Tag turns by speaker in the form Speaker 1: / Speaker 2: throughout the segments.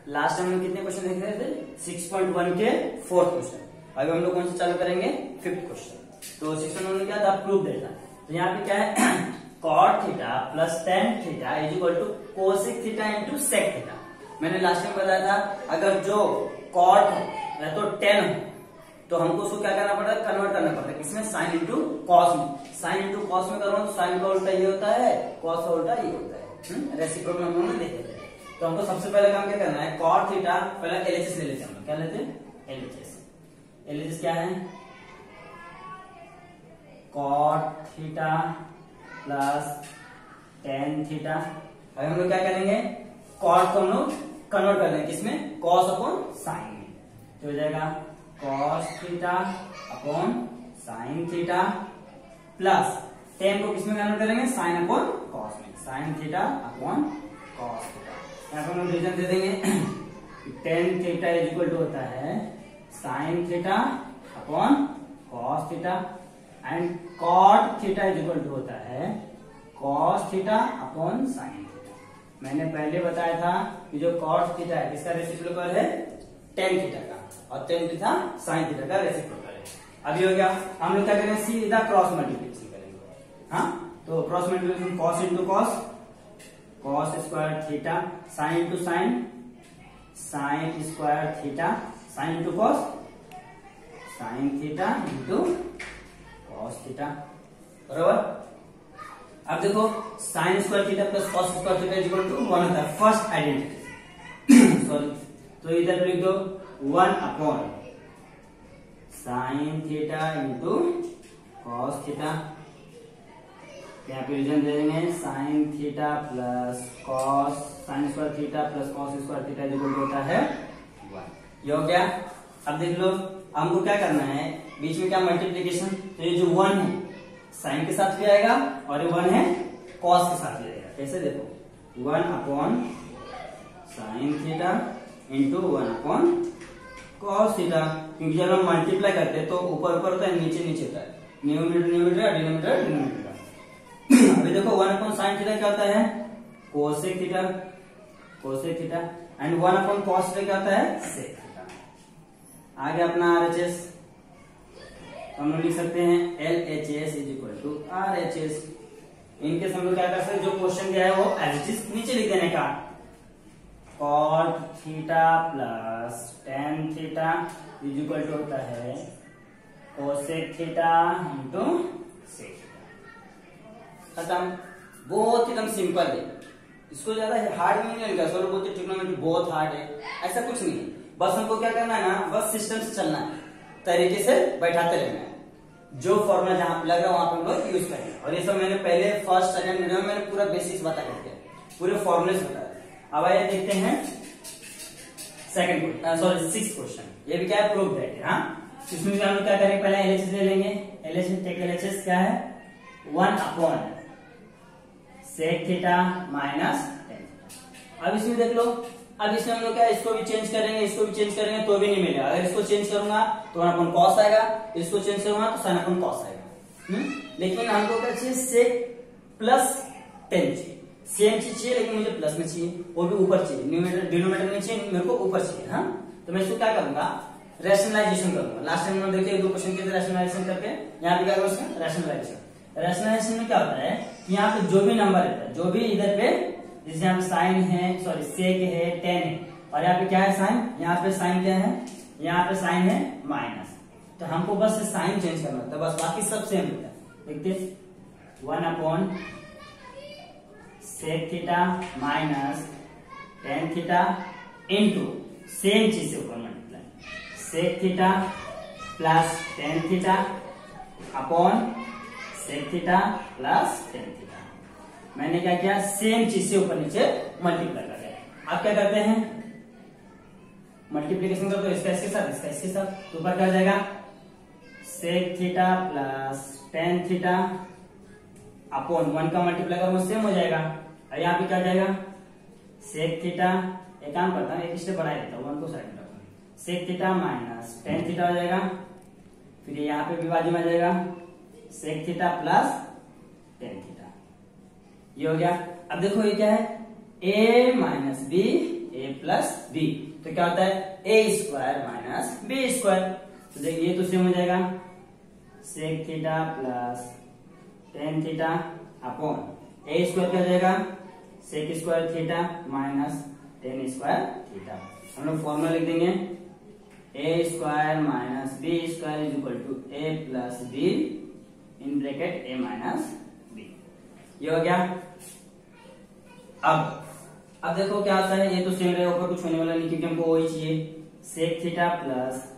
Speaker 1: Last time हम कितने question देख रहे थे? 6.1 के 4th क्वेश्चन। अभी हम लोग कौन से चालू करेंगे? 5th question. तो 6.1 में क्या था? Proof data. तो यहाँ पे क्या है? cot theta plus tan theta is equal to cosec theta into sec theta. मैंने लास्ट टाइम बताया था अगर जो cot हो या तो tan हो तो हमको उसको क्या करना पड़ता है? कन्वर्ट करना पड़ता है किसमें? साइन इंटू कॉस में। साइन इंटू कॉस में करो तो साइन का उल्टा ये होता है, कॉस का उल्टा ये होता है। रेसिप्रोकल हम लोगों ने देखे थे। तो हमको सबसे पहले काम क्या करना है? cot थीटा पहले एलएचएस ले लेते हैं। हम लोग क्या लेते हैं? एलएचएस। एलएचएस क्या है? cot theta plus tan theta. अभी हम लोग क्या करेंगे? cot को हम लोग कन्वर्ट कर देंगे किसमें? cos अपॉन साइन में। तो हो जाएगा cos theta upon sine theta plus tan को किसमें कन्वर्ट करेंगे? साइन अपॉन cos में। Sine theta upon cos theta. यहाँ पर हम डिवीजन दे देंगे tan theta is equal to होता है sine theta upon cos theta and cot theta is equal to होता है cos theta upon sine theta. मैंने पहले बताया था कि जो cot थीटा है किसका रेसिप्रोकल है? tan थीटा का, और tan थीटा साइन थीटा का रेसिप्रोकल है। अभी हो गया। हम लोग क्या करेंगे? सीधा क्रॉस मल्टीप्लिकेशन करेंगे। हाँ, तो cross multiplication cos into cos, cos square theta, sine into sine, sine square theta, sine into cos, sine theta into cos theta. बराबर। अब देखो sine square theta plus cos square theta is equal to 1 होता है, first identity. Sorry, तो इधर लिख दो 1 upon sine theta into cos theta. यहाँ पे रीजन दे देंगे sine theta plus cos, sine square theta plus cos square theta is equal to होता है 1। ये हो गया। अब देख लो हमको क्या करना है? बीच में क्या मल्टीप्लीकेशन? तो ये जो 1 है साइन के साथ भी आएगा और ये 1 है cos के साथ भी आएगा। कैसे? देखो 1 upon sine theta into 1 upon cos theta. क्योंकि जब हम मल्टीप्लाई करते हैं तो ऊपर ऊपर होता है, नीचे नीचे होता है, न्यूमरेटर न्यूमरेटर, डिनोमिनेटर डिनोमिनेटर। अभी देखो 1 अपॉन साइन थीटा क्या होता है? Cosec theta, cosec theta and 1 upon cos theta क्या होता है? Sec theta. आगे अपना आरएचएस हम लोग लिख सकते हैं LHS is equal to RHS। इनके हम लोग क्या कर सकते हैं? जो क्वेश्चन दिया है वो एज इट इज नीचे लिख देने का। cot theta plus tan theta is equal to होता है cosec theta into sec theta. खत्म। बहुत एकदम सिंपल है, इसको ज्यादा हार्ड में नहीं लिखा। सर बोलते ट्रिग्नोमेट्री बहुत हार्ड है, ऐसा कुछ नहीं है। बस हमको क्या करना है ना, बस सिस्टम से चलना है, तरीके से बैठाते रहना है। जो फॉर्मूला जहां पे लग रहा है वहां पे हम लोग यूज करेंगे। और ये सब मैंने पहले फर्स्ट सेकंड वीडियो में मैंने पूरा बेसिक्स बता करके पूरे फॉर्मूले बताया। अब आइए देखते हैं सिक्स क्वेश्चन। ये भी क्या है? Proof that. हाँ, इसमें हम लोग क्या करेंगे? पहले एलएचएस ले लेंगे। एलएचएस क्या है? 1 upon sec theta minus tan theta. अब इसमें देख लो, अब इसमें हम लोग क्या इसको भी चेंज करेंगे, इसको भी चेंज करेंगे तो भी नहीं मिलेगा। अगर इसको चेंज करूंगा तो 1 अपॉन cos आएगा, इसको चेंज करूंगा तो sin अपॉन cos आएगा। लेकिन हमको क्या चाहिए? सेक प्लस tan चाहिए। सेम चीज चाहिए लेकिन मुझे प्लस में चाहिए, वो भी ऊपर चाहिए, न्यूमरेटर डिनोमिनेटर में चाहिए, मेरे को ऊपर चाहिए। हाँ, तो मैं इसको क्या करूंगा? रैशनलाइजेशन करूंगा। लास्ट टाइम हम देखिए 2 क्वेश्चन के रैशनलाइजेशन करके, यहाँ पे क्या करूंगा? रैशनलाइजेशन। रैशनलाइजेशन में क्या होता है कि यहाँ पे जो भी नंबर रहता है, जो भी इधर पे, जैसे यहाँ पे साइन है, सॉरी सेक है, tan है, और यहाँ पे क्या है? साइन। यहाँ पे साइन क्या है? यहाँ पे साइन है माइनस। तो हमको बस साइन चेंज करना होता है, बस बाकी सब सेम होता है। देखते 1 upon sec theta minus tan theta into same चीज से ऊपर multiply sec theta plus tan theta upon sec theta plus tan theta. मैंने क्या किया? सेम चीज से ऊपर नीचे मल्टीप्लाई कर दिया। आप क्या करते हैं? मल्टीप्लीकेशन कर दो, इसका इसके साथ, इसका इसके साथ, तो ऊपर क्या हो जाएगा? Sec theta plus tan theta upon 1 का मल्टीप्लाई करूंगा सेम हो जाएगा। और यहाँ पे क्या हो जाएगा? सेक थीटा, एक काम करता हूँ, एक स्टेप बढ़ा देता हूँ, 1 को साइड में रखूंगा, sec theta minus tan theta हो जाएगा। फिर यहाँ पे विभाजन में आ जाएगा sec theta plus tan theta. ये हो गया। अब देखो ये क्या है? a minus b, a a plus b. तो क्या होता है a square minus B square. तो देखिए ये तो सेम हो जाएगा sec theta plus tan theta upon a square क्या हो जाएगा sec square theta minus tan square theta. हम लोग फॉर्मूला लिख देंगे a square minus B square is equal to a plus b in bracket a minus B. ये हो गया। अब देखो क्या आता है, ये तो सेम रहेगा, ऊपर कुछ होने वाला नहीं क्योंकि हमको वही चाहिए sec theta plus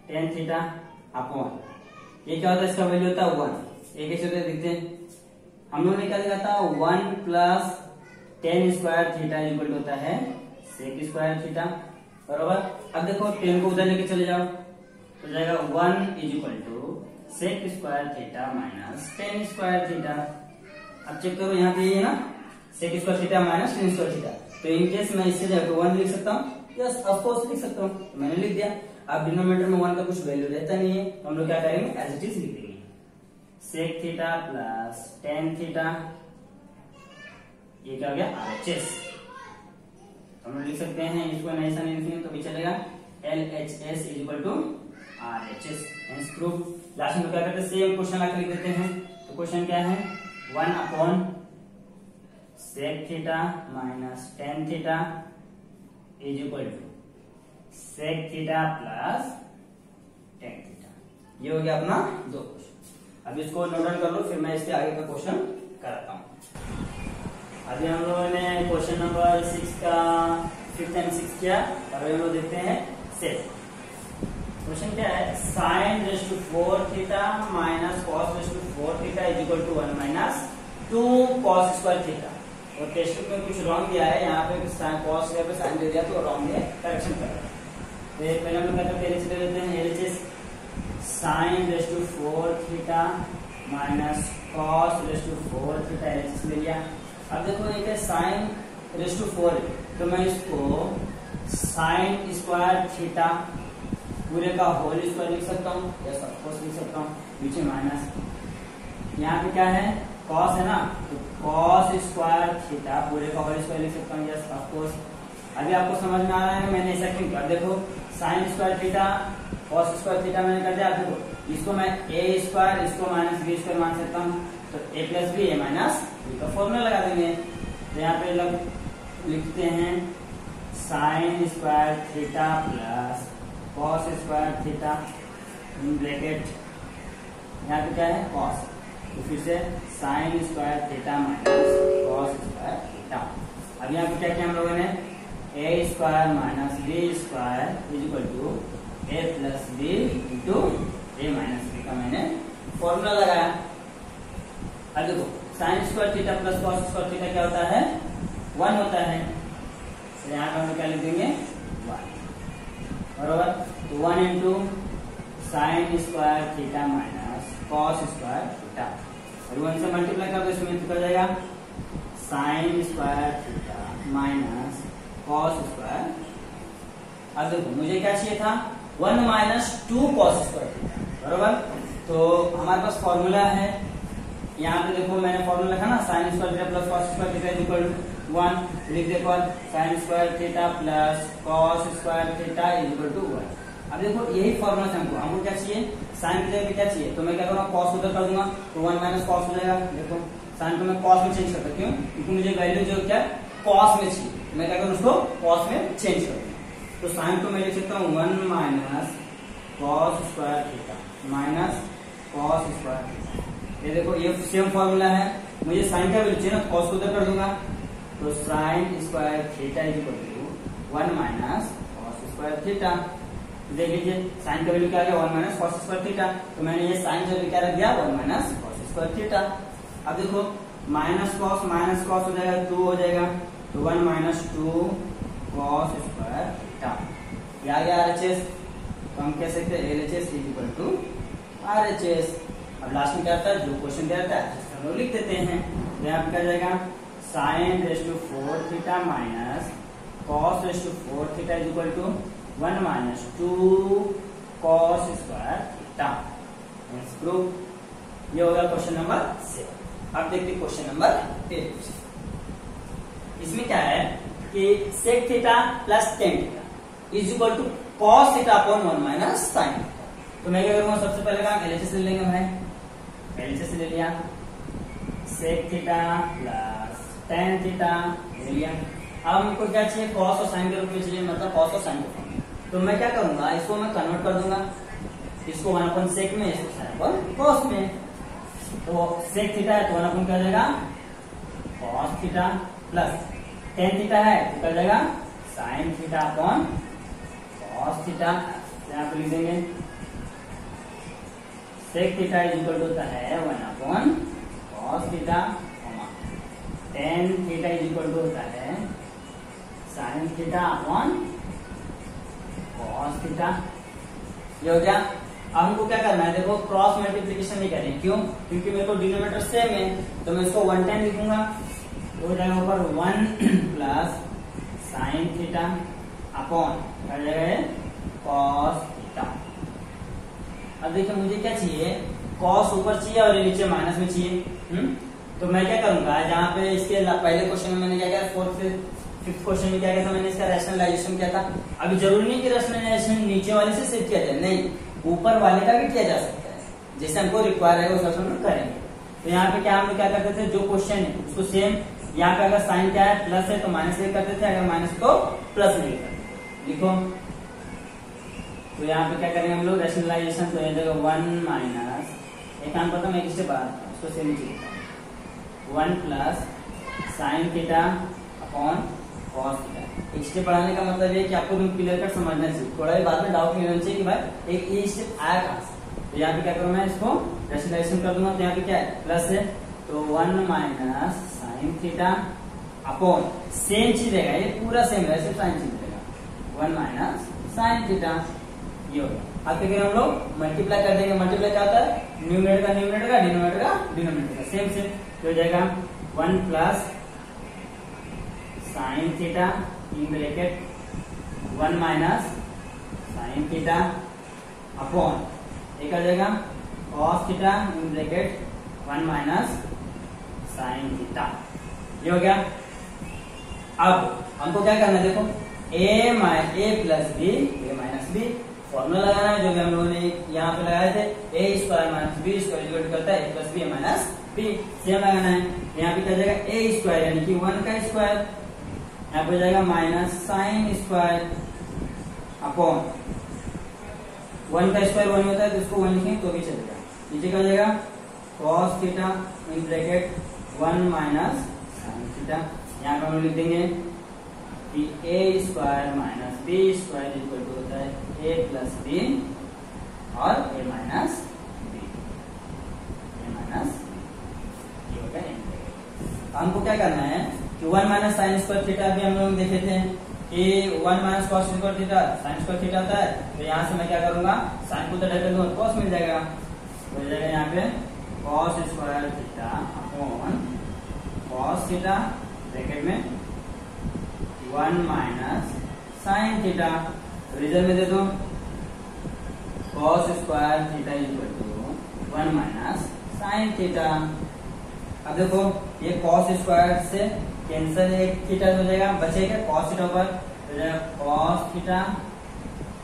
Speaker 1: tan theta upon ये क्या होता है इसका वैल्यू होता है 1। ये कैसे होता है देखते हैं। हम लोगों ने क्या लिखा था 1 plus tan square theta equal होता है सेक स्क्वायर थीटा बराबर। अब देखो टेन को उधर लेके चले जाओ तो जाएगा 1 is equal to sec square theta minus tan square theta. अब चेक करो यहाँ पे ये ना sec square theta minus tan square theta. तो इन केस मैं इससे जाकर 1 लिख सकता हूँ, यस ऑफ कोर्स लिख सकता हूँ, मैंने लिख दिया। अब डिनोमिनेटर में 1 का कुछ वैल्यू रहता नहीं है तो हम लोग क्या करेंगे एज इट इज लिख देंगे sec theta plus tan theta. ये क्या हो गया RHS। हम लोग लिख सकते हैं इसको ऐसा नहीं लिखेंगे तो भी चलेगा LHS is equal to RHS। Proof last में क्या करते हैं सेम क्वेश्चन आकर लिख देते हैं। तो क्वेश्चन क्या है 1 upon sec theta minus tan theta is equal to sec theta plus tan theta. ये हो गया अपना दो क्वेश्चन। अब इसको नोट डाउन कर लो फिर मैं इसके आगे का क्वेश्चन कराता हूँ। अभी हम लोगों ने क्वेश्चन नंबर 6 का 5th एंड 6th किया। अभी हम लोग देखते हैं 7। क्वेश्चन क्या है sine raise to 4 theta minus cos raise to 4 theta is equal to 1 minus 2 cos square theta. और टेस्ट बुक में कुछ रॉन्ग दिया है, यहाँ पे कॉस पे साइन दे दिया तो रॉन्ग है, करेक्शन कर रहा है। तो पहले हम लोग क्या करते हैं LHS ले लेते हैं। LHS sine raise to 4 theta minus cos raise to 4 theta LHS ले लिया। अब देखो ये क्या साइन रेस टू 4 है तो मैं इसको साइन स्क्वायर थीटा पूरे का होल स्क्वायर लिख सकता हूँ, यस ऑफ कोर्स लिख सकता हूँ, नीचे माइनस। यहाँ पे क्या है कॉस है ना तो कॉस स्क्वायर थीटा पूरे का होल स्क्वायर लिख सकता हूँ, यस ऑफ कोर्स। अभी आपको समझ में आ रहा है मैंने ऐसा क्यों किया। देखो sine square theta cos square theta मैंने कर दिया। देखो इसको मैं ए स्क्वायर इसको माइनस बी स्क्वायर मान सकता हूँ तो ए plus b a minus b का फॉर्मूला लगा देंगे। तो यहाँ पे लिखते हैं sign square theta plus cos square theta in bracket यहाँ पे क्या है कॉस तो फिर से sign square theta minus cos square theta. अब यहाँ पे क्या किया हम लोगों ने a square minus B square is equal to a plus b into a minus b का मैंने फॉर्मूला लगाया। अब देखो sine square theta plus cos square theta क्या होता है 1 होता है। तो यहाँ पे हम क्या लिख देंगे 1 बराबर। तो 1 into sine square theta minus cos square theta और 1 से मल्टीप्लाई कर दो इसमें तो हो जाएगा sign square theta minus cos square. अब देखो मुझे क्या चाहिए था 1 माइनस 2 कॉस स्क्वायर थीटा बराबर। तो हमारे पास फॉर्मूला है यहाँ पे देखो मैंने फॉर्मूला लिखा ना sine square theta plus cos square theta equal 1 लिख देखो sine square theta plus cos square theta equal to 1। अब देखो यही फॉर्मूला से हमको क्या चाहिए साइन की जगह क्या चाहिए तो मैं क्या करूँगा कॉस उधर कर दूंगा तो 1 माइनस कॉस हो जाएगा। देखो साइन को मैं कॉस में चेंज करता क्यों क्योंकि मुझे वैल्यू जो क्या कॉस में चाहिए मैं क्या करूँ उसको कॉस में चेंज कर दूंगा। तो साइन को मैं लिख सकता हूँ 1 minus cos square theta minus cos square theta. ये देखो ये सेम फॉर्मूला है मुझे साइन का वैल्यू चाहिए ना कॉस को उधर कर दूंगा तो sine square theta is equal to 1 minus cos square theta. देख लीजिए साइन का वैल्यू क्या आ गया 1 माइनस कॉस स्क्वायर थीटा। तो मैंने ये साइन जो क्या रख दिया 1 माइनस कॉस स्क्वायर थीटा। अब देखो माइनस कॉस हो जाएगा 2 हो जाएगा तो 1 माइनस 2 कॉस स्क्वायर थीटा। ये आ गया RHS। तो हम कह सकते हैं LHS is equal to RHS। अब लास्ट में क्या आता है जो क्वेश्चन क्या आता है हम लोग लिख देते हैं। तो यहाँ पे क्या जाएगा sine raise to 4 theta minus cos raise to 4 theta is equal to 1 minus 2 cos square theta. Proof. ये होगा क्वेश्चन नंबर 7। अब देखते क्वेश्चन नंबर 8। इसमें क्या है कि sec theta plus tan theta is equal to cos theta upon 1 minus sine. तो मैं क्या करूंगा, सबसे पहले काम एलएचएस ले लेंगे भाई। एलएचएस ले लिया, sec theta plus tan theta ले लिया। अब हमको क्या चाहिए, कॉस और साइन के रूप में चाहिए, मतलब कॉस और साइन के रूप में। तो मैं क्या करूंगा, इसको मैं कन्वर्ट कर दूंगा, इसको 1 अपन सेक में, इसको साइन अपन कॉस में। तो सेक थीटा है तो 1 अपन क्या जाएगा cos theta, plus tan theta है तो क्या जाएगा sine theta upon cos theta. यहाँ पे लिख देंगे sec theta is equal to होता है 1 upon cos theta, tan theta is equal to होता है sine theta upon cos theta. ये हो गया। अब हमको क्या करना है, देखो क्रॉस मल्टीप्लीकेशन नहीं करें, क्यों, क्योंकि मेरे को डिनोमिनेटर सेम है, तो मैं इसको 1 टाइम लिखूंगा, तो हो जाएगा ऊपर 1 प्लस साइन थीटा अपॉन क्या जाएगा कॉस थीटा। अब देखिए मुझे क्या चाहिए, कॉस ऊपर चाहिए और ये नीचे माइनस में चाहिए। तो मैं क्या करूंगा, जहाँ पे इसके पहले क्वेश्चन में मैंने क्या किया, फोर्थ फिफ्थ क्वेश्चन में क्या किया था, मैंने इसका रैशनलाइजेशन किया था। अभी जरूरी नहीं कि रैशनलाइजेशन नीचे वाले से सिर्फ किया जाए, नहीं, ऊपर वाले का भी किया जा सकता है, जैसे हमको रिक्वायर है उस हम करेंगे। तो यहाँ पे क्या हम लोग क्या करते थे, जो क्वेश्चन है उसको सेम, यहाँ पे अगर साइन क्या है प्लस है तो माइनस में करते थे, अगर माइनस तो प्लस में करते। लिखो, तो यहाँ पे क्या करेंगे हम लोग रैशनलाइजेशन, तो ये जगह 1 माइनस, एक काम करता हूँ, एक स्टेप बाद उसको सेम लिखता हूँ, 1 plus sign theta upon cos theta. एक स्टेप बढ़ाने का मतलब ये कि आपको क्लियर कट समझना चाहिए, थोड़ा भी बाद में डाउट नहीं होना चाहिए कि भाई एक ये स्टेप आया कहां से। तो यहाँ पे क्या करूँ मैं, इसको रैशनलाइजेशन कर दूंगा, तो यहाँ पे क्या है प्लस है, तो 1 minus sine theta upon same चीज रहेगा, ये पूरा सेम है, सिर्फ साइन चीज रहेगा, 1 माइनस साइन थीटा। ये हो गया। अब क्या करें हम लोग मल्टीप्लाई कर देंगे, मल्टीप्लाई क्या होता है, न्यूमरेटर का न्यूमरेटर का, डिनोमिनेटर का डिनोमिनेटर का, सेम सेम। तो हो जाएगा 1 plus sine theta in bracket 1 minus sine theta upon एक आ जाएगा cos theta in bracket 1 minus sine theta. ये हो गया। अब हमको क्या करना है, देखो ए plus b, a minus B, formula लगाना है जो भी हम लोगों ने यहाँ पे लगाए थे, a square minus B square equal करता है a plus B minus b, same लगाना है। यहाँ पे क्या जाएगा ए स्क्वायर यानी कि 1 का स्क्वायर, यहाँ पे जाएगा माइनस साइन स्क्वायर अपॉन 1 का स्क्वायर 1 होता है तो इसको 1 लिखेंगे तो भी चलेगा। नीचे क्या जाएगा cos theta in bracket 1 minus sine theta. यहाँ पे हम लिख देंगे कि a square minus B square equal to होता है ए प्लस बी और a minus b, a minus ये हो गया। हमको क्या करना है कि 1 माइनस साइन स्क्वायर थीटा भी हम लोग देखे थे कि 1 minus cos square theta sign square theta होता है, तो यहाँ से मैं क्या करूंगा साइन को तो डाल दूंगा, कॉस मिल जाएगा, तो हो जाएगा यहाँ पे cos square theta upon cos theta bracket में 1 माइनस साइन थीटा। रिजल्ट में दे दो cos square theta equal to 1 minus sine theta. अब देखो ये कॉस स्क्वायर से कैंसिल, एक थीटा हो जाएगा, बचेगा कॉस थीटा पर, तो जाएगा cos theta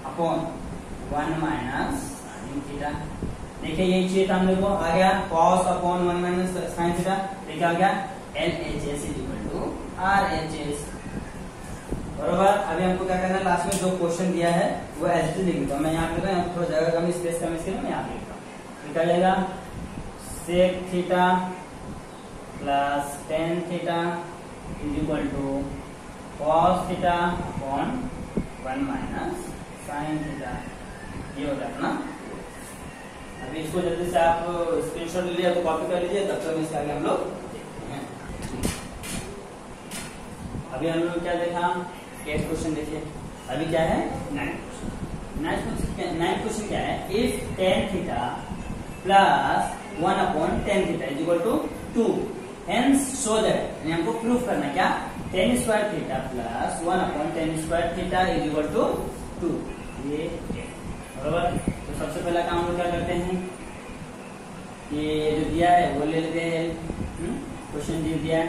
Speaker 1: upon 1 minus sine theta. देखिए यही चाहिए था हम लोग को, आ गया cos upon 1 minus sine theta, देखिए आ गया LHS इक्वल टू RHS, बरोबर। अभी हमको क्या करना है, लास्ट में जो क्वेश्चन दिया है वो एच लिख देता हूँ मैं, यहाँ पे थोड़ा जगह कम स्पेस कम, इसके लिए मैं यहाँ पे लिखता हूँ, निकल जाएगा sec theta plus tan theta is equal to cos theta upon 1 minus sine theta. ये हो जाता ना। अभी इसको जल्दी से आप स्क्रीनशॉट ले लिया तो कॉपी कर लीजिए, तब तक इसके आगे हम लोग देखते हैं। अभी हम लोग क्या देखा, 8 क्वेश्चन देखिए। अभी क्या है 9 क्वेश्चन क्या है, if tan theta plus 1 upon tan theta is equal to 2, hence show that, हमको प्रूफ करना क्या, tan square theta plus 1 upon tan square theta is equal to 2, ये बराबर। तो सबसे पहला काम हम लोग क्या करते हैं, ये जो दिया है वो ले लेते हैं, क्वेश्चन दिया है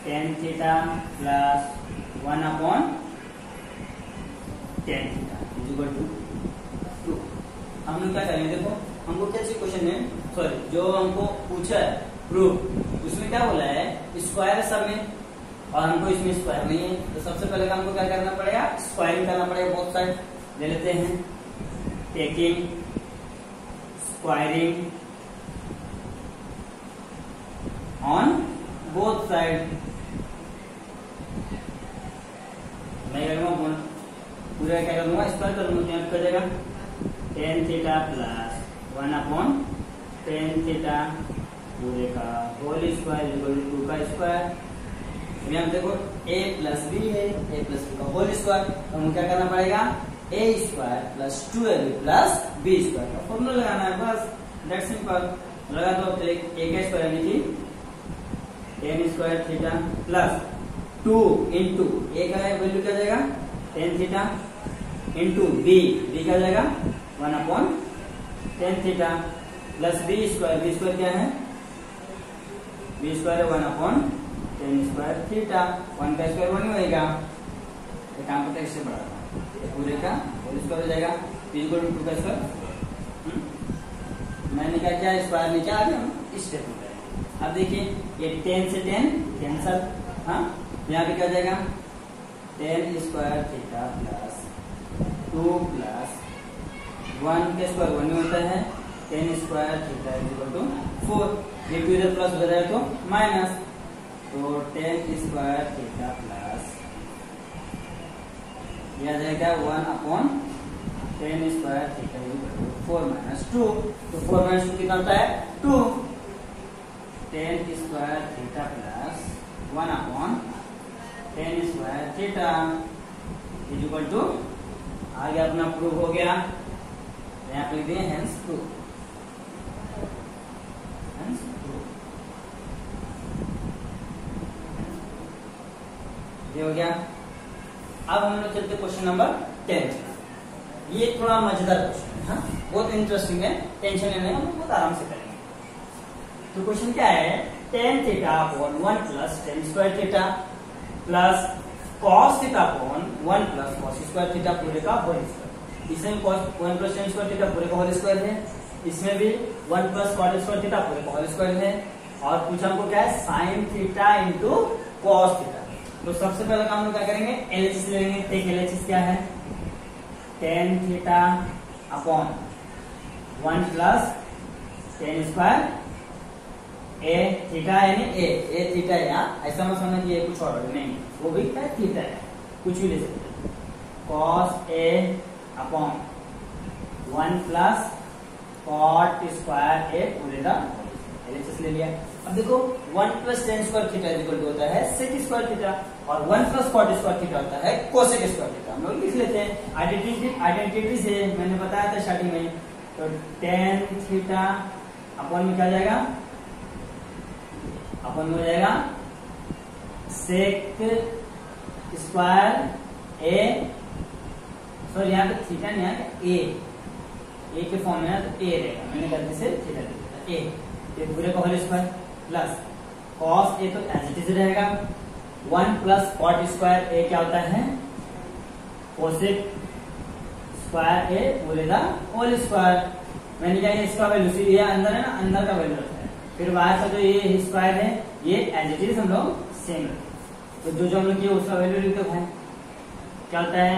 Speaker 1: tan theta plus 1 upon tan theta is equal to 2। हम लोग क्या करेंगे, देखो हमको क्या चाहिए क्वेश्चन में, सॉरी जो हमको पूछा है प्रूफ, उसमें क्या बोला है स्क्वायर सब में, और हमको इसमें स्क्वायर नहीं है, तो सबसे पहले हमको क्या करना पड़ेगा, स्क्वायरिंग करना पड़ेगा। बोथ साइड ले लेते हैं, taking squaring on both side. मैं क्या करूँगा, पूरा क्या करूँगा, स्क्वायर करूँगा, यहाँ कर देगा ten theta plus 1 upon tan theta पूरे का होल स्क्वायर इक्वल टू 2 का स्क्वायर। अभी हम देखो a प्लस बी है, a प्लस बी का होल स्क्वायर, तो हमको क्या करना पड़ेगा, a square plus 2ab plus b square का फॉर्मूला लगाना है, बस दैट सिंपल। लगा दो, तो एक का स्क्वायर यानी कि ten square theta plus 2 into a का वैल्यू क्या जाएगा टेन थीटा इंटू b का जाएगा 1 upon tan theta plus b square क्या है, b स्क्वायर है 1 अपॉन टेन स्क्वायर थीटा, 1 का स्क्वायर 1 ही होगा, काम करते इससे बड़ा पूरे का होल स्क्वायर हो जाएगा, इक्वल टू 2 का स्क्वायर। मैंने क्या किया, स्क्वायर नीचे आ गया, इस स्टेप में। अब देखिए ये 10 से 10 कैंसल, हाँ यहाँ पे क्या हो जाएगा, tan square theta plus 2 plus 1 का स्क्वायर 1 ही होता है, tan square theta equal to 4। ये 2 इधर प्लस हो जाए तो माइनस, तो टेन स्क्वायर थीटा प्लस यह आ जाएगा 1 upon tan square theta equal to 4 minus 2। तो 4 माइनस 2 कितना होता है 2। Tan square theta plus 1 upon tan square theta is equal to, आगे अपना प्रूफ हो गया, यहाँ पे लिख दिए हेंस प्रूफ, हेंस प्रूफ, ये हो गया। अब हम लोग चलते क्वेश्चन नंबर 10। ये थोड़ा मजेदार क्वेश्चन है, हाँ बहुत इंटरेस्टिंग है, टेंशन लेने हम बहुत आराम से करेंगे। तो क्वेश्चन क्या है, tan theta upon 1 plus tan square theta plus cos theta upon 1 plus cos square theta पूरे का होल स्क्वायर। इसमें cos 1 plus tan square theta पूरे का होल स्क्वायर है, इसमें भी 1 प्लस कॉस स्क्वायर थीटा पूरे का होल स्क्वायर है, और पूछा हमको क्या है sine theta into cos theta. तो सबसे पहले काम लोग क्या करेंगे, एलएचएस ले लेंगे। एक एलएचएस क्या है, tan theta upon 1 plus tan square a theta यानी ए थीटा है, यहाँ ऐसा मत समझना कि ये कुछ और नहीं, वो भी क्या थीटा है, कुछ भी ले सकते हैं। Cos A upon 1 plus cot square A पूरे का एलएचएस ले लिया। अब देखो 1 plus tan square theta equal to होता है सेक स्क्वायर थीटा, और 1 प्लस कॉट स्क्वायर थीटा होता है कोसेक स्क्वायर थीटा। हम लोग लिख लेते हैं आइडेंटिटी से, मैंने बताया था स्टार्टिंग में। तो टेन थीटा अपॉन में क्या हो जाएगा, अपॉन में हो जाएगा सेक स्क्वायर ए, सॉरी यहाँ पे थीटा नहीं है, ए के फॉर्म में है तो ए रहेगा, मैंने गलती से थीटा लिख दिया, ए पूरे का होल स्क्वायर प्लस कॉस ए तो एज इट इज रहेगा, 1 प्लस कॉट स्क्वायर ए क्या होता है कोसेक स्क्वायर ए पूरे का होल स्क्वायर। मैंने क्या इसका वैल्यू सी ये अंदर है ना, अंदर का वैल्यू रखा है, फिर बाहर का जो ये स्क्वायर है ये एज इट इज हम लोग सेम रखते। तो जो हम लोग किए उसका वैल्यू लिखते भाई, क्या होता है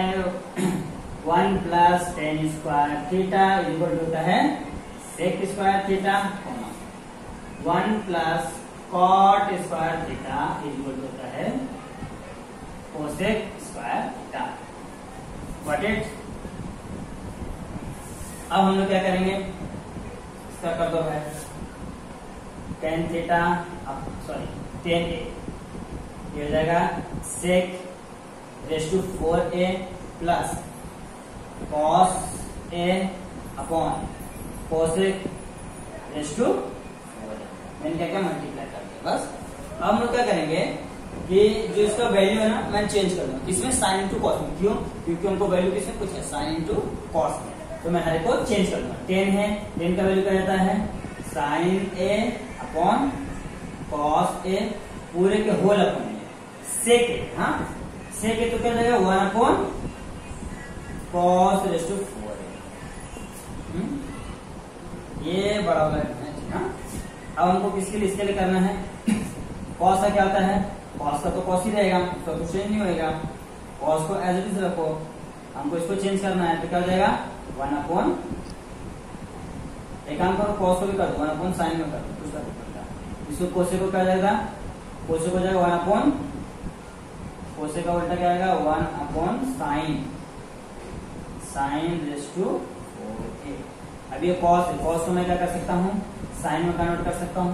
Speaker 1: 1 plus tan square theta equal to होता है sec square theta, 1 plus cot square theta equal to होता है cosec square theta. What it. अब हम लोग क्या करेंगे, इसका कर दो भाई, tan theta sorry tan A, ये हो जाएगा sec raise to 4a plus cos A upon cosec raise to 4a। मैंने क्या मल्टीप्लाई कर दिया बस। अब हम लोग क्या करेंगे कि जो इसका वैल्यू है ना मैं चेंज कर दूंगा, किसमें साइन इंटू कॉस में, क्यों, क्योंकि हमको वैल्यू किसमें कुछ है साइन इंटू कॉस में, तो मैं हर एक को चेंज कर दूंगा। 10 है, 10 का वैल्यू क्या रहता है sign A upon cos A पूरे के होल अपॉन ए, सेक ए, हाँ सेक ए तो क्या जाएगा 1/cos रेज़ टू 4a। ये बड़ा वाला है। अब हमको किसके लिए, इसके लिए करना है। कॉस का क्या होता है, कॉस का तो कॉस ही रहेगा, उसका कुछ चेंज नहीं होगा। कॉस को एज इट इज रखो, हमको इसको चेंज करना है तो क्या हो जाएगा 1/, एक काम करो कॉस को भी कर दो 1/sin में कर दो, कुछ फर्क नहीं पड़ता। इसको कोसे को क्या जाएगा, कोसे को जाएगा 1/, कोसे का उल्टा क्या आएगा 1/sin रेज़ टू 4a। अब ये कॉस है, कॉस को मैं क्या कर सकता हूँ, साइन में कन्वर्ट कर सकता हूँ।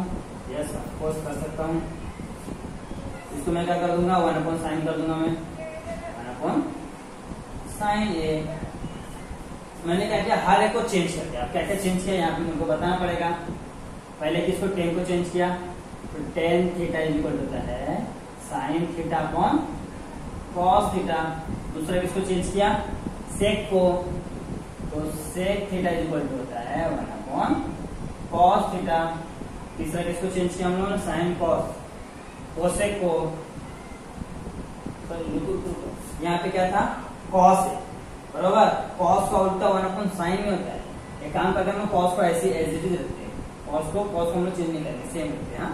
Speaker 1: यस ऑफकोर्स कर सकता हूँ। इसको मैं क्या कर दूंगा 1/sin कर दूंगा मैं 1/sin a। मैंने क्या किया, हर एक को चेंज कर दिया। क्या क्या चेंज किया यहाँ पे मुझको बताना पड़ेगा। पहले किसको, टेन को चेंज किया, तो टेन थीटा इक्वल होता है sin theta upon cos theta. दूसरा किसको चेंज किया, सेक को, तो सेक थीटा इक्वल होता है 1/cos थीटा। तीसरा किसको चेंज किया हम लोगों ने, साइन कॉस, कोसेक को, यहाँ पे क्या था कॉस है बरोबर। कॉस का उल्टा 1/sin में होता है। एक काम करते हैं, कॉस को ऐसे एज इट इज रखते हैं, कॉस को हम लोग चेंज नहीं करते, सेम रखते हैं।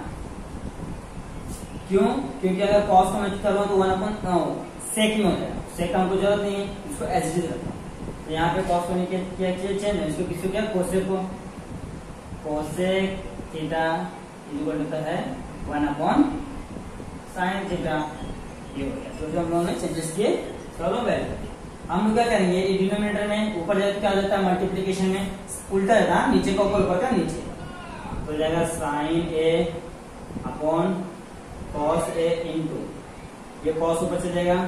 Speaker 1: क्यों, क्योंकि अगर कॉस को मैं करूँ तो 1/sec में हो जाएगा, सेक का हमको जरूरत नहीं है, इसको एज इट इज रखना। तो यहाँ पे कॉस को नहीं किया चेंज, इसको किसको क्या, कोसेक को, कोसेक थीटा इक्वल होता है 1/sin थीटा। ये हो गया। तो जो हम लोगों ने चेंजेस किए, चलो वैल्यू हम लोग क्या करेंगे, ये डिनोमिनेटर में ऊपर जाकर क्या जाता है, मल्टीप्लीकेशन में उल्टा रहता है, नीचे का ऊपर का नीचे, तो जाएगा sin a upon cos a into, ये cos ऊपर चल जाएगा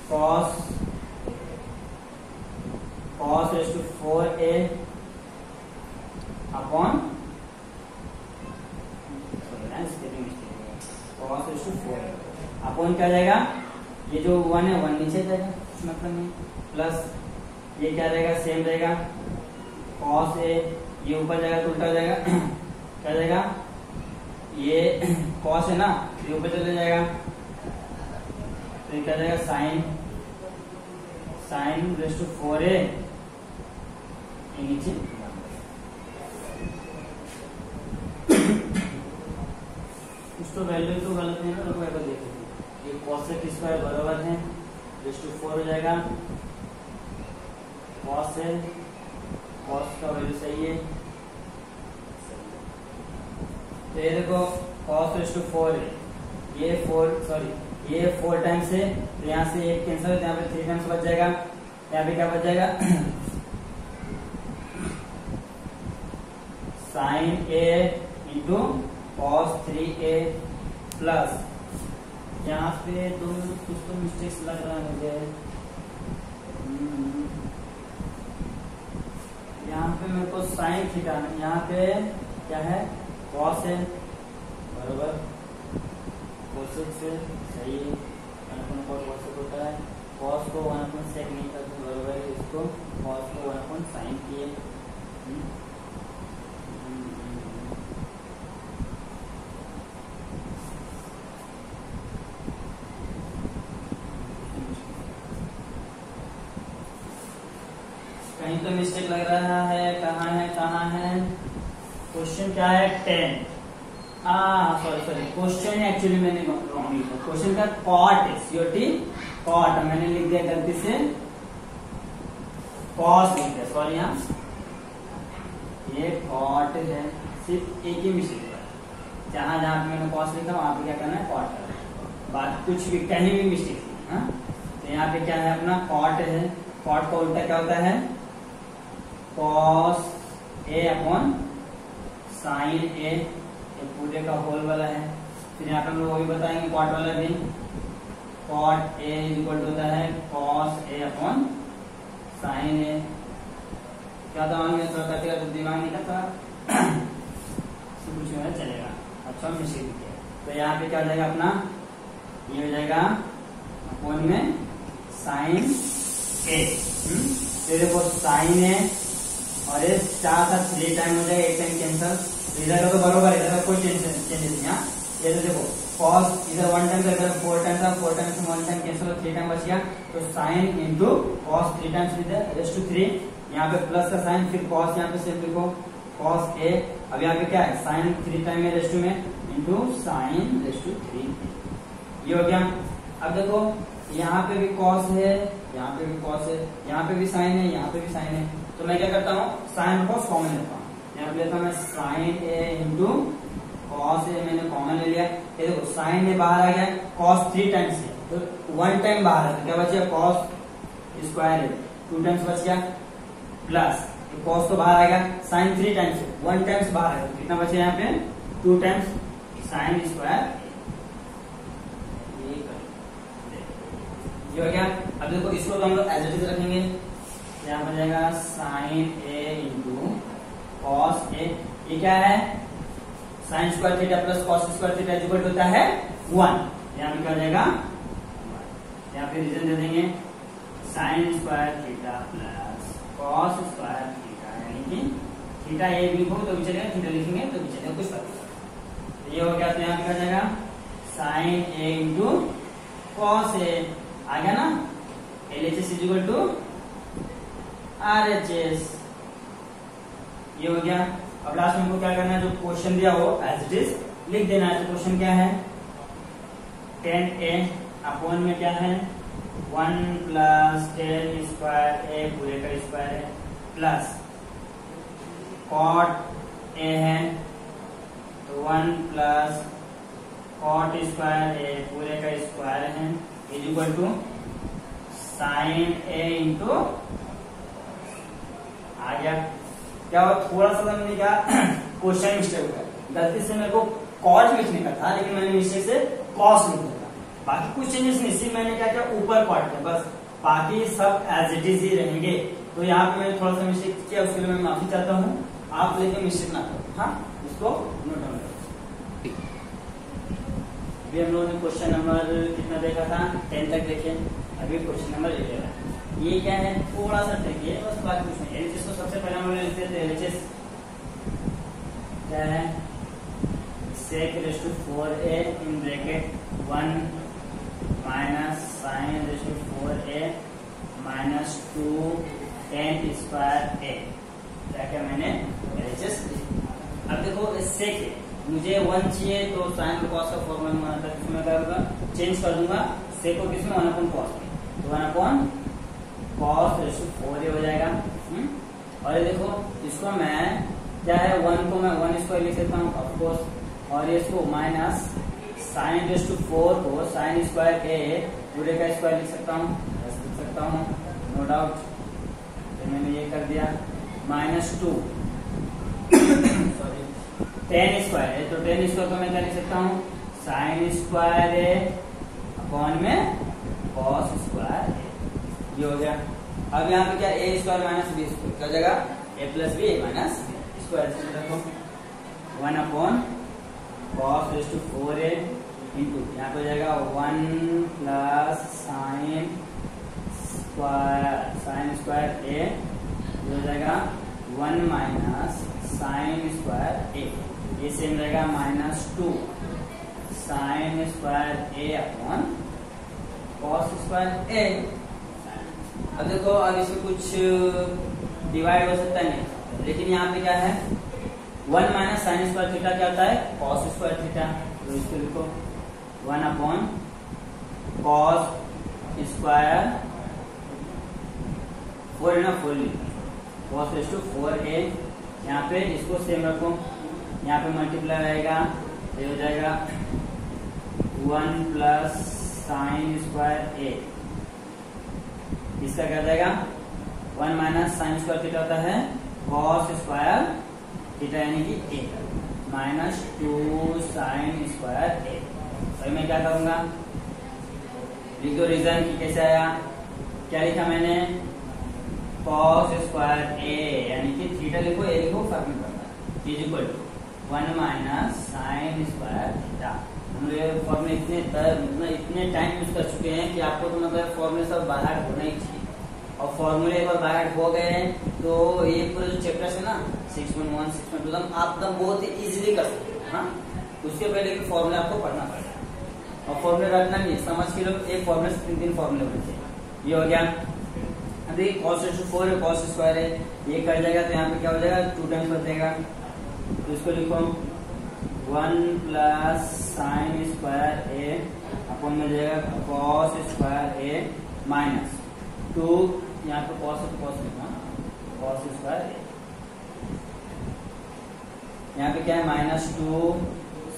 Speaker 1: cos raise to 4a upon cos raise to 4a upon क्या जाएगा, ये जो 1 है 1 नीचे जाएगा, कुछ मतलब नहीं, प्लस ये क्या रहेगा, सेम रहेगा cos a, ये ऊपर जाएगा तो उल्टा हो जाएगा क्या जाएगा, ये cos है ना, ये ऊपर चले जाएगा तो ये क्या जाएगा sin रेज़ टू 4a, ये नीचे तो वैल्यू तो गलत नहीं है ना, देखो देखो ये cosec स्क्वायर बराबर है रेज़ टू 4 हो जाएगा, cos है, cos का वैल्यू सही है, तो ये देखो cos रेज़ टू 4 है, ये 4 टाइम्स है, तो यहाँ से 1 कैंसिल है, यहाँ पे 3 टाइम्स बच जाएगा, यहाँ पे क्या बच जाएगा sin a into cos 3a plus, यहाँ पे कुछ तो मिस्टेक्स लग रहा है मुझे, यहाँ पे मेरे को sin थीटा, यहाँ पे क्या है cos है बराबर, कोसेक से सही है, कोसेक होता है, cos को 1/sec नहीं करते बराबर है, इसको cos को 1/sin किए, कहीं तो मिस्टेक लग रहा है, कहाँ है, क्वेश्चन क्या है 10, सॉरी क्वेश्चन एक्चुअली मैंने रॉन्ग लिखा, क्वेश्चन का कॉट है, COT कॉट, मैंने लिख दिया गलती से कॉस लिख दिया, सॉरी, यहाँ ये कॉट है, सिर्फ एक ही मिस्टेक है, जहां जहां मैंने कॉस लिखा वहां पे क्या करना है कॉट करना है, बात कुछ भी कहीं भी मिस्टेक नहीं। तो यहाँ पे क्या है अपना कॉट है, कॉट का उल्टा क्या होता है cos a upon sin a, ये पूरे का होल वाला है। फिर यहाँ पे हम लोग वो भी बताएंगे कॉट वाला भी, cot a इक्वल होता है cos a upon sin a। क्या था थोड़ा कटेगा तो दिमाग नहीं था कुछ चलेगा, अच्छा मिस्टेक किया। तो यहाँ पे क्या हो जाएगा अपना, ये हो जाएगा अपॉन में sin a, तो देखो sin a और ये 4 साथ 3 टाइम हो जाएगा, 1 टाइम कैंसल, इधर का तो बरोबर है, इधर का कोई चेंजेस नहीं। ये तो देखो कॉस इधर 1 टाइम इधर 4 टाइम था, 4 टाइम से 1 टाइम कैंसिल हो, 3 टाइम बच गया, तो sine into cos 3 times with raised to 3, यहाँ पे प्लस का साइन, फिर कॉस यहाँ पे सिर्फ लिखो कॉस ए, अब यहाँ पे क्या है साइन 3 टाइम में रेस्ट टू में इंटू साइन रेस्ट टू 3, ये हो गया। अब देखो यहाँ पे भी कॉस है, यहाँ पे भी कॉस है, यहाँ पे भी साइन है, यहाँ पे भी साइन है, तो मैं क्या करता हूँ साइन और कॉस कॉमन लेता हूँ, यहाँ पे लेता हूँ मैं साइन ए इंटू कॉस ए, मैंने कॉमन ले लिया, ये देखो साइन ए बाहर आ गया, कॉस 3 टाइम्स है तो 1 टाइम बाहर है, तो क्या बच गया कॉस स्क्वायर है 2 टाइम्स बच गया, प्लस कॉस तो बाहर आ गया, साइन 3 टाइम्स है 1 टाइम्स बाहर है, तो कितना बचे यहाँ पे 2 टाइम्स साइन स्क्वायर, ये हो गया। अब देखो इसको तो हम लोग एज इट इज रखेंगे, यहाँ पर जाएगा साइन ए इंटू कॉस ए, ये क्या है sign square theta plus cos square theta equal होता है 1, यहाँ पे क्या हो जाएगा, यहाँ पे रीजन दे देंगे sign square theta plus cos square theta, यानी कि थीटा ए लिखोगे तो भी चलेगा, थीटा लिखेंगे तो भी चलेगा, कुछ फर्क नहीं। ये हो गया, तो यहाँ पे क्या हो जाएगा sine A into cos A, आ गया ना, LHS is equal to RHS, ये हो गया। अब लास्ट में हमको क्या करना है, जो क्वेश्चन दिया हो एज इट इज लिख देना है। तो क्वेश्चन क्या है 10a अपॉन में क्या है 1 प्लस 10 स्क्वायर ए पूरे का स्क्वायर है, प्लस कॉट ए है तो 1 प्लस कॉट स्क्वायर ए पूरे का स्क्वायर है is equal to sine A into, आ गया। क्या हुआ, थोड़ा सा हमने क्या क्वेश्चन मिस्टेक हो गया, गलती से मेरे को कॉट लिखने का था लेकिन मैंने मिस्टेक से कॉस लिख दिया, बाकी कुछ चेंजेस नहीं, सिर्फ मैंने क्या किया ऊपर कॉट किया बस, बाकी सब एज इट इज ही रहेंगे। तो यहाँ पे मैंने थोड़ा सा मिस्टेक किया, उसके लिए मैं माफी चाहता हूँ, आप लेकिन मिस्टेक ना करो, हाँ इसको नोट डाउन करो। अभी हम लोगों ने क्वेश्चन नंबर कितना देखा था 10 तक देखे, अभी क्वेश्चन नंबर 11, ये क्या है थोड़ा सा ट्रिकी है बस, बाकी कुछ नहीं। LHS को सबसे पहले हम लोग लिखते थे, LHS क्या है sec raised to 4a in bracket 1 minus sine raised to 4a minus 2 tan square a, क्या क्या मैंने LHS। अब देखो sec है, मुझे 1 चाहिए तो साइन और कॉस का फॉर्मूला मैं क्या होगा चेंज कर दूंगा, सेक को किसमें 1 अपॉन कॉस में, तो 1 अपॉन कॉस रेशो 4a हो जाएगा। और ये देखो इसको मैं क्या है 1 को मैं 1 स्क्वायर लिख सकता हूँ ऑफकोर्स, और इसको माइनस साइन रेस टू 4 को साइन स्क्वायर ए पूरे का स्क्वायर लिख सकता हूँ, लिख सकता हूँ नो डाउट, तो मैंने ये कर दिया माइनस 2 सॉरी 10 स्क्वायर है, तो 10 स्क्वायर को मैं क्या लिख सकता हूँ साइन स्क्वायर ए अपॉन में कॉस स्क्वायर ए, ये हो गया। अब यहाँ पे क्या A square minus B square क्या हो जाएगा A plus B minus square, देखो 1 upon cos raise to 4a into यहाँ पे हो जाएगा 1 प्लस साइन स्क्वायर ए, ये हो जाएगा 1 माइनस साइन स्क्वायर ए, ये सेम रहेगा minus 2 sign square A upon cos square a. अब देखो अब इसमें कुछ डिवाइड हो सकता है नहीं, लेकिन यहाँ पे क्या है 1 माइनस साइन स्क्वायर थीटा क्या होता है कॉस स्क्वायर थीटा, तो इसको लिखो 1 अपॉन कॉस स्क्वायर 4 है ना 4 लिखो कॉस रेस टू 4a, यहाँ पे इसको सेम रखो, यहाँ पे मल्टीप्लाई रहेगा, ये हो जाएगा 1 प्लस साइन स्क्वायर ए, इसका क्या हो जाएगा 1 माइनस साइन स्क्वायर थीटा होता है कॉस स्क्वायर थीटा यानी कि ए माइनस 2 साइन स्क्वायर ए। तो मैं क्या करूंगा लिख दो रीजन की कैसे आया, क्या लिखा मैंने कॉस स्क्वायर ए यानी कि थीटा लिखो ए लिखो फर्क नहीं पड़ता, is equal to 1 minus sine square theta. हम लोग फॉर्मूले इतने टाइम यूज कर चुके हैं कि आपको तो मतलब फॉर्मूले सब बाहर होना ही चाहिए, और फॉर्मूले एक बार बाहर हो गए तो ये पूरा जो चैप्टर है ना 6.1 6.2 आप एकदम बहुत ही इजीली कर सकते हैं। हाँ उसके पहले के फॉर्मूले आपको पढ़ना पड़ेगा। और फॉर्मूले रखना नहीं, समझ के लोग एक फॉर्मूले से 3 फॉर्मूले बनते हैं। ये हो गया। अब देखिए cos रेशो 4 है, cos स्क्वायर है, ये कट जाएगा तो यहाँ पे क्या हो जाएगा 2 टाइम्स बचेगा, तो इसको लिखो 1 प्लस साइन स्क्वायर ए अपन में जाएगा cos स्क्वायर ए माइनस 2, यहाँ पे cos है तो cos लिखना, cos स्क्वायर ए, यहाँ पे क्या है -2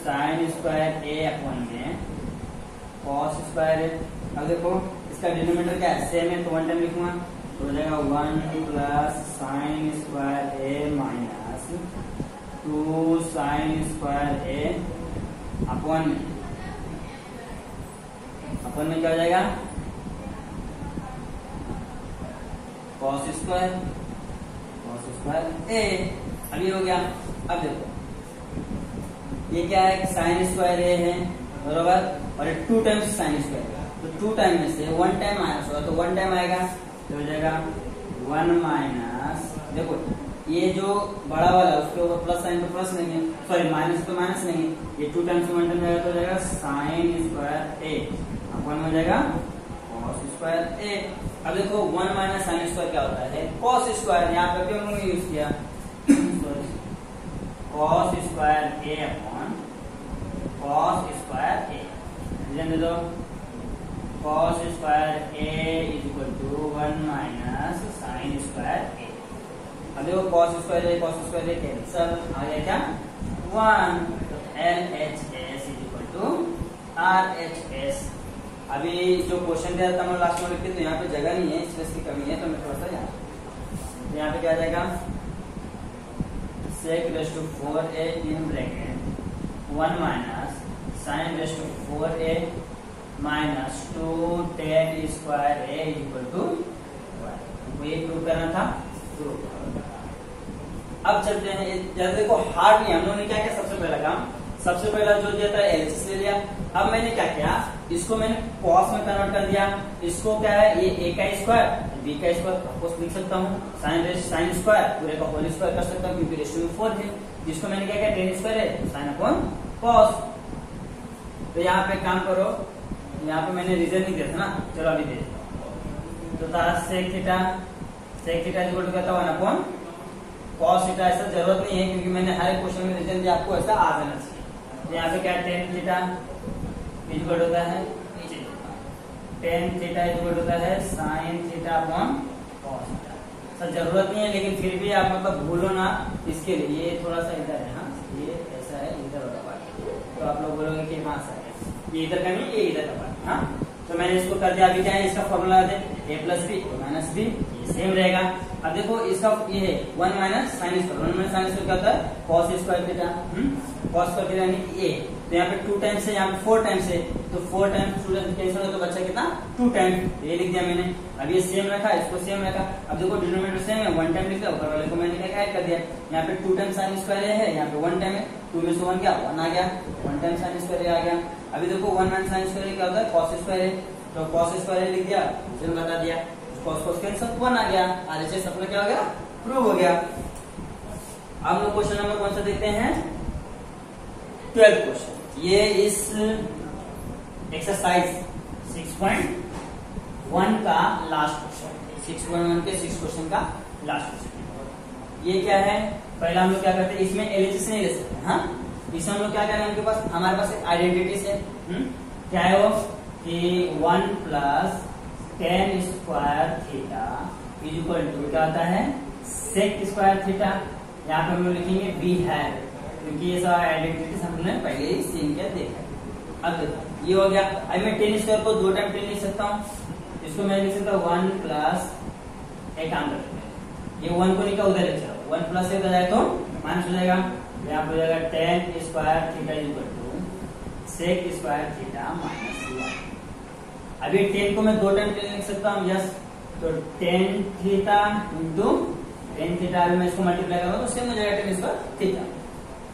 Speaker 1: साइन स्क्वायर ए अपन में cos स्क्वायर है। अब देखो इसका डिनोमिनेटर क्या है, सेम है तो 1 टाइम लिखूंगा, तो हो जाएगा 1 प्लस साइन स्क्वायर ए माइनस 2 साइन स्क्वायर ए अपन में क्या हो जाएगा cos स्क्वायर ए। अभी हो गया। अब देखो ये क्या है, साइन स्क्वायर ए है बरोबर, और 2 टाइम्स साइन स्क्वायर, तो 2 टाइम में से 1 टाइम माइनस होगा, तो 1 टाइम आएगा तो हो जाएगा 1 माइनस, देखो ये जो बड़ा वाला है उसके ऊपर प्लस साइन तो प्लस लेंगे, सॉरी माइनस तो माइनस लेंगे, ये 2 टाइम्स 1 टाइम जाएगा तो हो जाएगा साइन स्क्वायर ए अपन हो जाएगा cos स्क्वायर ए। अब देखो 1 माइनस साइन स्क्वायर क्या होता है, cos स्क्वायर, यहाँ पे क्यों हमने यूज किया cos square A upon cos square a, दे दो cos square a is equal to 1 minus sine square a. अब देखो cos स्क्वायर ए कैंसल आ गया क्या 1, तो LHS is equal to RHS। अभी जो क्वेश्चन दिया था हम लास्ट में लिखते, तो यहाँ पे जगह नहीं है, स्पेस की कमी है, तो मैं थोड़ा सा यहाँ पे क्या आ जाएगा sec raise to 4a in bracket 1 minus sine raise to 4a minus 2 tan square A equal to 1। ये प्रूव करना था, प्रूव। अब चलते हैं, जैसे देखो हार्ड नहीं, हम लोगों ने क्या किया, सबसे पहला काम, सबसे पहला जो दिया था एलएचएस ले लिया। अब मैंने क्या किया, इसको मैंने कॉस में कन्वर्ट कर दिया, इसको क्या है ये ए का स्क्वायर बी का स्क्वायर आपको लिख सकता हूँ, साइन स्क्वायर पूरे का होल स्क्वायर कर सकता हूँ क्योंकि रेशियो में 4 है, जिसको मैंने क्या किया टेन स्क्वायर है साइन अपॉन कॉस। तो यहाँ पे काम करो, यहाँ पे मैंने रीजन नहीं दिया था ना, चलो अभी दे तो था सेक थीटा इक्वल टू क्या था 1 अपॉन कॉस थीटा। ऐसा जरूरत नहीं है क्योंकि मैंने हर क्वेश्चन में रीजन दिया, आपको ऐसा आ जाना चाहिए। तो यहाँ पे क्या टेन थीटा इक्वल होता है टेन थीटा इक्वल होता है sine theta upon cos theta. Sir जरूरत नहीं है लेकिन फिर भी आप मतलब भूलो ना, इसके लिए ये थोड़ा सा इधर है, हाँ ये ऐसा है, इधर होगा पार्ट, तो आप लोग बोलोगे कि कहाँ से है, ये इधर का नहीं, ये इधर का पार्ट। हाँ तो मैंने इसको कर दिया। अभी क्या है इसका फॉर्मूला है a plus B minus B, ये सेम रहेगा। अब देखो इसका ये है 1 minus sine square, 1 minus sine square क्या होता है cos square theta, cos square theta यानी a, तो यहाँ पे 2 टाइम्स है, यहाँ पे 4 टाइम्स है, तो 4 टाइम्स स्टूडेंट कैंसिल हो तो बच्चा कितना 2 टाइम्स, ये लिख दिया मैंने। अब ये सेम रखा, इसको सेम रखा। अब देखो डिनोमिनेटर सेम है, 1 टाइम लिख दिया, ऊपर वाले को मैंने क्या ऐड कर दिया, यहाँ पे 2 टाइम्स साइन स्क्वायर है, यहाँ पे 1 टाइम है, 2 में से 1 क्या 1 आ गया, 1 टाइम साइन स्क्वायर आ गया। अभी देखो 1 माइनस साइन स्क्वायर क्या होता है कॉस स्क्वायर है, तो कॉस स्क्वायर लिख दिया, फिर बता दिया, कॉस कैंसिल 1 आ गया, RHS अपना क्या हो गया प्रूव हो गया। अब लोग क्वेश्चन नंबर कौन सा देखते हैं 12 क्वेश्चन। ये इस एक्सरसाइज 6.1 का लास्ट क्वेश्चन, 6.1 के 6 क्वेश्चन का लास्ट क्वेश्चन। ये क्या है, पहला हम लोग क्या करते हैं, इसमें एलएचएस नहीं ले सकते। हाँ इसमें हम लोग क्या करें, उनके पास हमारे पास एक आइडेंटिटी है, क्या है वो कि 1 plus tan square theta is equal to क्या आता है सेक स्क्वायर थीटा। यहाँ पे हम लोग लिखेंगे बी है क्योंकि ये सब आइडेंटिटी हमने पहले ही सीन किया देखा। अब देखो ये हो गया। अब मैं टेन स्क्वायर को 2 टाइम टेन लिख सकता हूँ, इसको मैं लिख सकता हूँ 1 प्लस एक काम करते हैं, ये 1 को निकाल उधर ले चलो, 1 प्लस एक हो जाए तो माइनस हो जाएगा, यहाँ पे हो जाएगा tan square theta is equal to sec square theta minus 1। अभी 10 को मैं 2 टाइम टेन लिख सकता हूँ, यस, तो tan theta into tan theta, अभी मैं इसको मल्टीप्लाई करूंगा तो सेम हो जाएगा tan square theta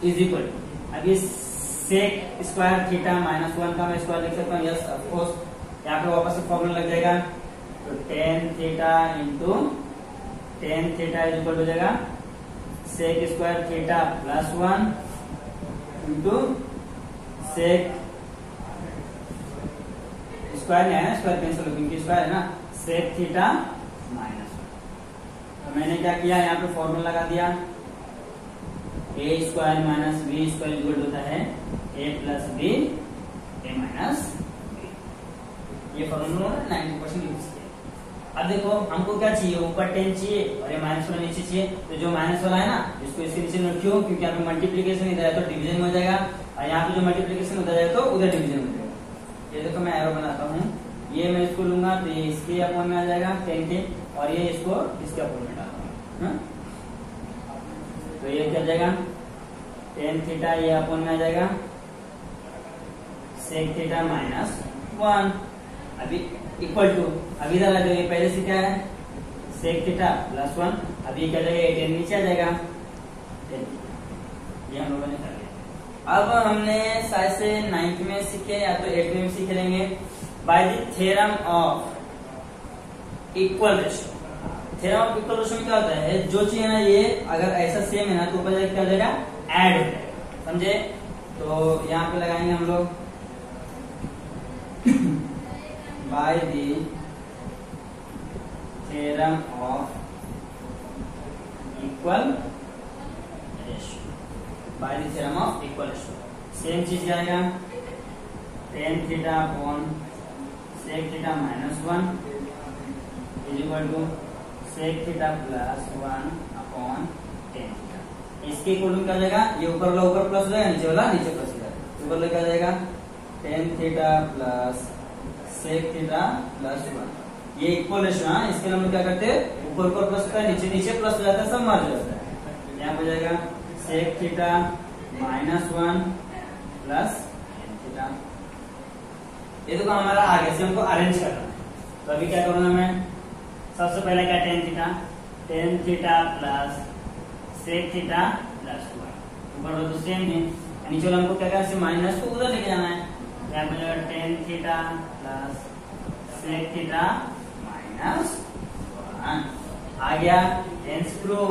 Speaker 1: is equal to, अभी सेक स्क्वायर थीटा माइनस 1 का मैं स्क्वायर लिख सकता हूँ, यस ऑफकोर्स। यहाँ पे वापस से फॉर्मूला लग जाएगा, तो tan theta into tan theta is equal हो जाएगा sec square theta plus 1 into sec square नहीं है ना, स्क्वायर कैंसिल हो क्योंकि स्क्वायर है ना, सेक थीटा माइनस 1। तो मैंने क्या किया, यहाँ पे फॉर्मूला लगा दिया, a square minus B square equal होता है a plus b a minus B. ये फॉर्मूला 90% यूज किया। अब देखो हमको क्या चाहिए, ऊपर 10 चाहिए और ये माइनस वाला नीचे चाहिए। तो जो माइनस वाला है ना, इसको इसके नीचे नोट क्यों, क्योंकि यहाँ पे मल्टीप्लीकेशन इधर है तो डिवीजन हो जाएगा, और यहाँ पे जो मल्टीप्लीकेशन उधर जाएगा तो उधर डिवीजन हो जाएगा। ये देखो मैं एरो बनाता हूँ, ये मैं इसको लूंगा तो ये इसके अपॉन में आ जाएगा 10 के, और ये इसको इसके अपॉन में डालूंगा। तो ये क्या जाएगा, 10 थीटा ये अपॉन में आ जाएगा सेक थीटा माइनस 1। अभी इक्वल टू, अभी इधर जो ये पहले से क्या है सेक थीटा प्लस 1, अभी क्या जाएगा 10 नीचे आ जाएगा 10। ये हम लोगों ने कर लिया। अब हमने शायद से 9th में सीखे या तो 8th में सीख लेंगे, by the theorem of equal ratio. Theorem of equal ratio में क्या होता है, जो चीज है ना ये अगर ऐसा सेम है ना तो ऊपर क्या हो जाएगा ऐड हो जाएगा, समझे। तो यहाँ पे लगाएंगे हम लोग by the theorem of equal ratio, by the theorem of equal ratio same चीज जाएगा, tan theta upon sec theta minus 1 is equal to sec theta plus 1 upon tan theta. इसके इक्वल क्या जाएगा, ये ऊपर वाला ऊपर प्लस हो जाएगा, नीचे वाला नीचे प्लस हो जाएगा। ऊपर वाला क्या जाएगा tan theta plus sec theta plus 1। ये इक्वल रेशियो है, इसके लिए हम क्या करते हैं, ऊपर ऊपर प्लस होता है, नीचे नीचे प्लस हो जाता है, सब मर्ज हो जाता है। यहाँ पे जाएगा sec theta minus 1 plus theta. ये देखो हमारा आगे से हमको अरेंज करना है। तो अभी क्या करूंगा मैं, सबसे पहले क्या tan theta plus sec theta plus 1, ऊपर तो सेम है, नीचे वाला हमको क्या करना है, माइनस को उधर लेके जाना है। यहाँ पे जाएगा tan theta plus sec theta minus 1 आ गया। हेंस प्रूव,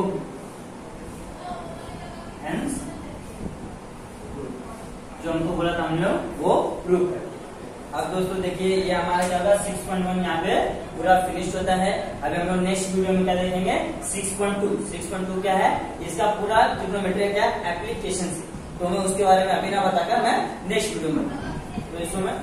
Speaker 1: हेंस जो हमको बोला था हम लोग वो प्रूव कर। अब दोस्तों देखिए ये हमारा क्या होगा 6.1 यहाँ पे पूरा फिनिश होता है। अभी हम लोग नेक्स्ट वीडियो में क्या देखेंगे 6.2 क्या है, इसका पूरा ट्रिग्नोमेट्री क्या एप्लीकेशन से, तो मैं उसके बारे में अभी ना बताकर मैं नेक्स्ट वीडियो में तो इसको मैं